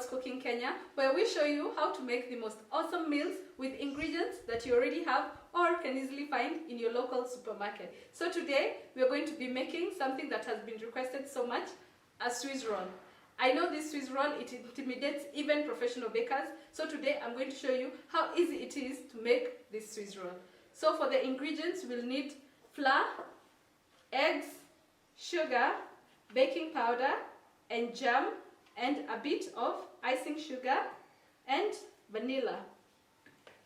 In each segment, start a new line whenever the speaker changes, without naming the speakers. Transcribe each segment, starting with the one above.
Cooking Kenya, where we show you how to make the most awesome meals with ingredients that you already have or can easily find in your local supermarket. So today we are going to be making something that has been requested so much, a Swiss roll. I know this Swiss roll, it intimidates even professional bakers. So today I'm going to show you how easy it is to make this Swiss roll. So for the ingredients, we'll need flour, eggs, sugar, baking powder, and jam, and a bit of icing sugar and vanilla.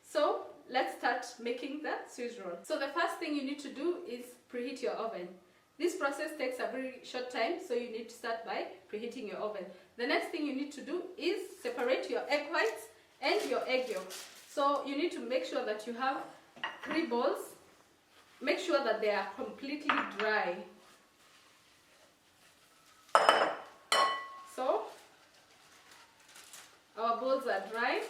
So let's start making the Swiss roll. So the first thing you need to do is preheat your oven. This process takes a very short time, so you need to start by preheating your oven. The next thing you need to do is separate your egg whites and your egg yolks. So you need to make sure that you have 3 bowls. Make sure that they are completely dry. So our bowls are dry.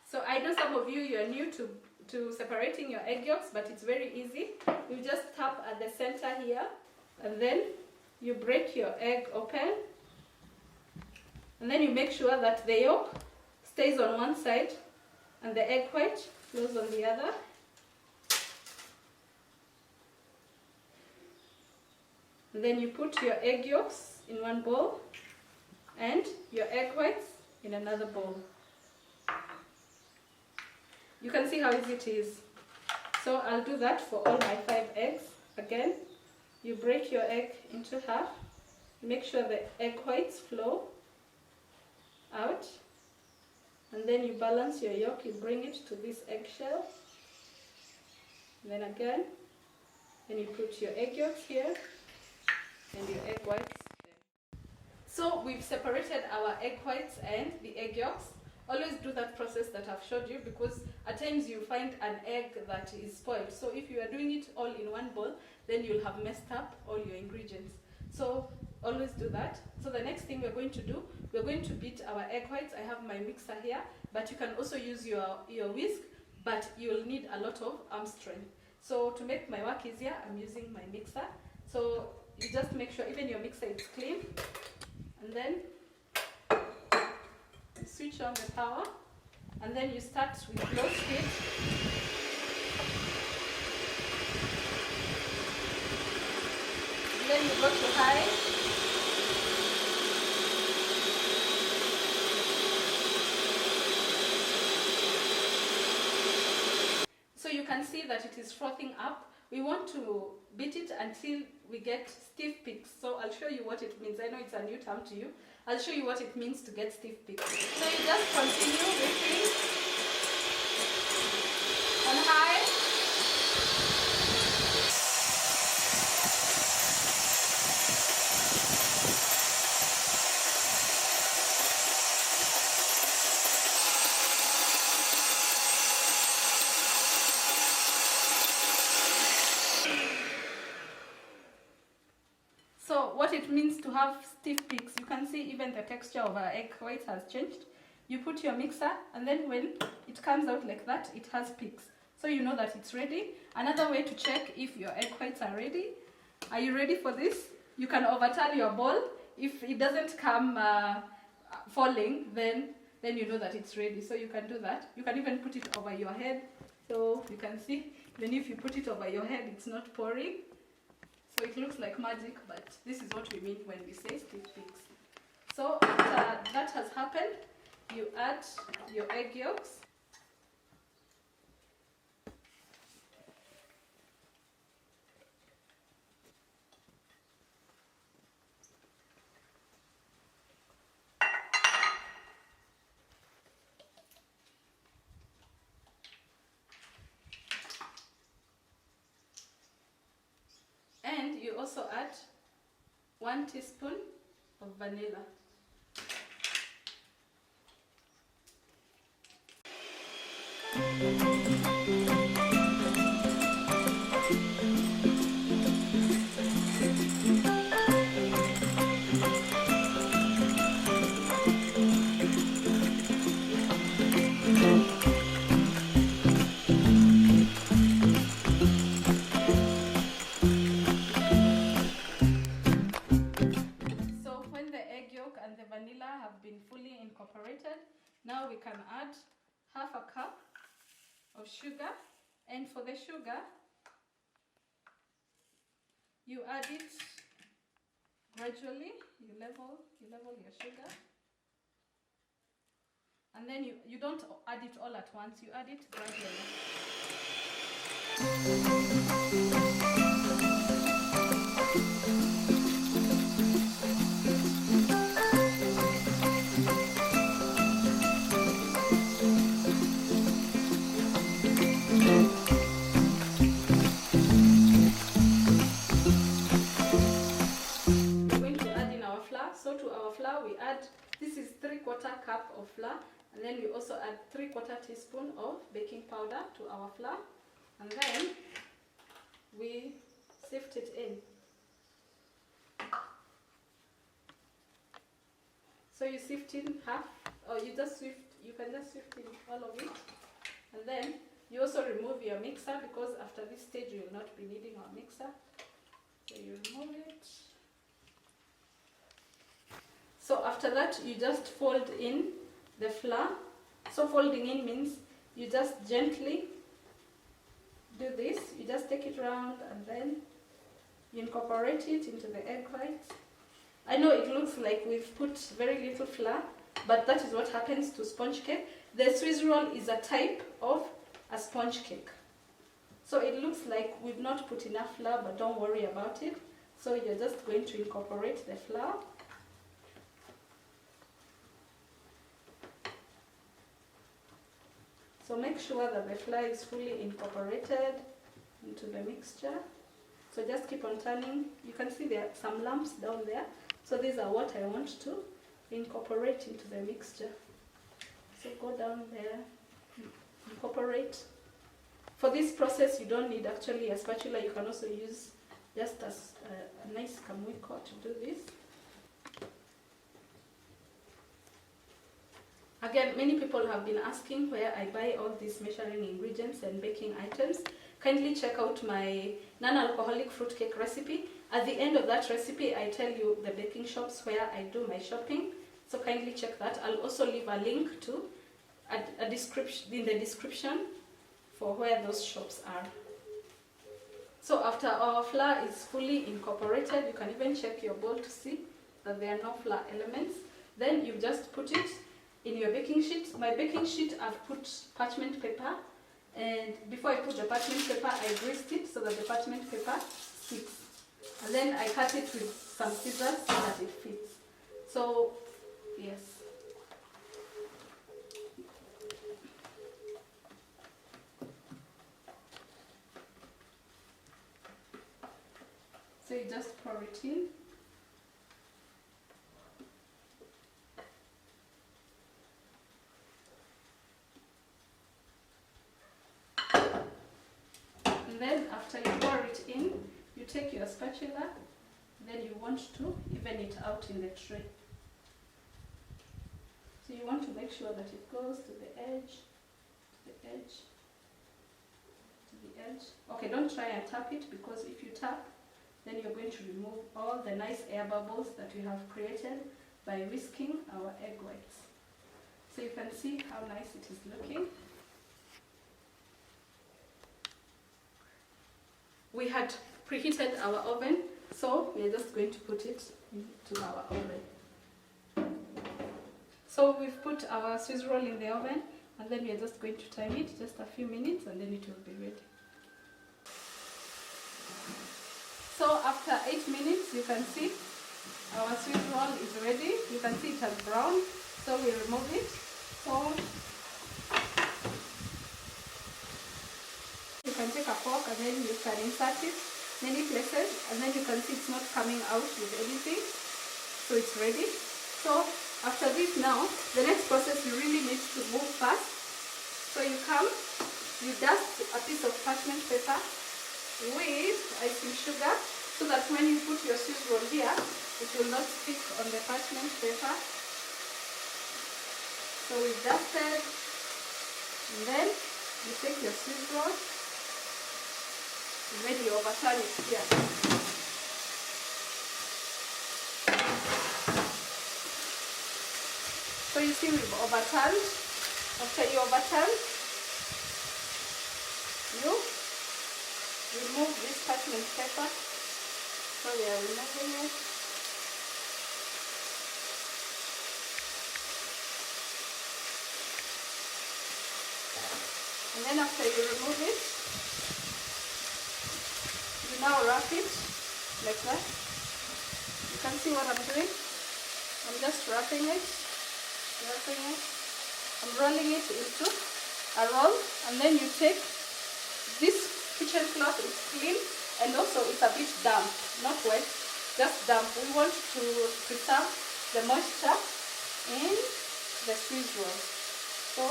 So I know some of you are new to separating your egg yolks, but it's very easy. You just tap at the center here, and then you break your egg open, and then you make sure that the yolk stays on one side and the egg white flows on the other. And then you put your egg yolks in one bowl and your egg whites in another bowl. You can see how easy it is. So I'll do that for all my 5 eggs. Again, you break your egg into half, make sure the egg whites flow out, and then you balance your yolk, you bring it to this eggshell, and then again, then you put your egg yolks here and your egg whites there. So we've separated our egg whites and the egg yolks. Always do that process that I've showed you, because at times you find an egg that is spoiled. So if you are doing it all in one bowl, then you'll have messed up all your ingredients. So always do that. So the next thing we're going to do, we're going to beat our egg whites. I have my mixer here, but you can also use your whisk, but you'll need a lot of arm strength. So to make my work easier, I'm using my mixer. So you just make sure even your mixer is clean, and then you switch on the power, and then you start with low speed. And then you go to high. So you can see that it is frothing up. We want to beat it until we get stiff peaks. So I'll show you what it means. I know it's a new term to you. I'll show you what it means to get stiff peaks. So you just continue whipping on high. So what it means to have stiff peaks, you can see even the texture of our egg whites has changed. You put your mixer, and then when it comes out like that, it has peaks. So you know that it's ready. Another way to check if your egg whites are ready. Are you ready for this? You can overturn your bowl. If it doesn't come falling, then you know that it's ready. So you can do that. You can even put it over your head. So you can see, even if you put it over your head, it's not pouring. So it looks like magic, but this is what we mean when we say stiff peaks. So after that has happened, you add your egg yolks. And you also add 1 teaspoon of vanilla. incorporated. Now we can add half a cup of sugar, and for the sugar, you add it gradually. You level your sugar, and then you don't add it all at once, you add it gradually. So to our flour we add, this is 3/4 cup of flour, and then we also add 3/4 teaspoon of baking powder to our flour, and then we sift it in. So you sift in half, or you can just sift in all of it, and then you also remove your mixer, because after this stage you will not be needing our mixer. So you remove it. So after that, you just fold in the flour. So folding in means you just gently do this. You just take it around and then you incorporate it into the egg white. I know it looks like we've put very little flour, but that is what happens to sponge cake. The Swiss roll is a type of a sponge cake. So it looks like we've not put enough flour, but don't worry about it. So you're just going to incorporate the flour. So make sure that the flour is fully incorporated into the mixture. So just keep on turning. You can see there are some lumps down there. So these are what I want to incorporate into the mixture. So go down there, incorporate. For this process you don't need actually a spatula. You can also use just a nice kamwiko to do this. Again, many people have been asking where I buy all these measuring ingredients and baking items. Kindly check out my non-alcoholic fruitcake recipe. At the end of that recipe, I tell you the baking shops where I do my shopping. So kindly check that. I'll also leave a link to a description in the description for where those shops are. So after our flour is fully incorporated, you can even check your bowl to see that there are no flour elements. Then you just put it in your baking sheet. My baking sheet, I've put parchment paper, and before I put the parchment paper, I greased it so that the parchment paper sticks. And then I cut it with some scissors so that it fits. So, yes. So you just pour it in. Then after you pour it in, you take your spatula, then you want to even it out in the tray. So you want to make sure that it goes to the edge, to the edge, to the edge. Okay, don't try and tap it, because if you tap, then you're going to remove all the nice air bubbles that we have created by whisking our egg whites. So you can see how nice it is looking. We had preheated our oven, so we're just going to put it into our oven. So we've put our Swiss roll in the oven, and then we're just going to time it just a few minutes, and then it will be ready. So after 8 minutes, you can see our Swiss roll is ready. You can see it has browned, so we remove it. So you can take a fork and then you can insert it many places, and then you can see it's not coming out with anything. So it's ready. So after this now, the next process you really need to move fast. So you come, you dust a piece of parchment paper with icing sugar, so that when you put your Swiss roll here, it will not stick on the parchment paper. So we've dusted, and then you take your Swiss roll, and then you overturn it here. So you see we've overturned. After you overturn, you remove this parchment paper. So we are removing it. And then after you remove it, you now wrap it like that. You can see what I'm doing. I'm just wrapping it. I'm rolling it into a roll, and then you take this kitchen cloth. It's clean and also it's a bit damp, not wet, just damp. We want to preserve the moisture in the Swiss roll. So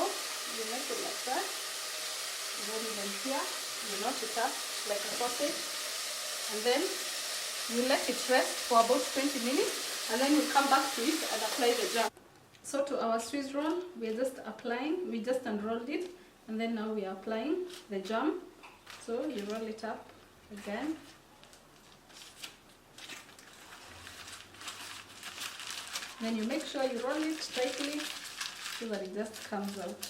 you make it like that. Then even here, you knot it up like a sausage, and then you let it rest for about 20 minutes, and then you come back to it and apply the jam. So to our Swiss roll, we are just applying, we just unrolled it, and then now we are applying the jam. So you roll it up again. Then you make sure you roll it tightly so that it just comes out.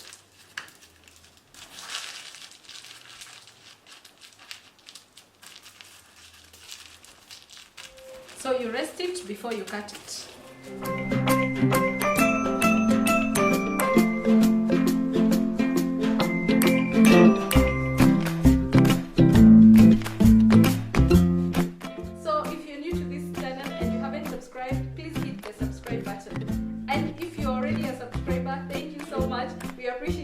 So you rest it before you cut it. So if you're new to this channel and you haven't subscribed, please hit the subscribe button. And if you're already a subscriber, thank you so much. We appreciate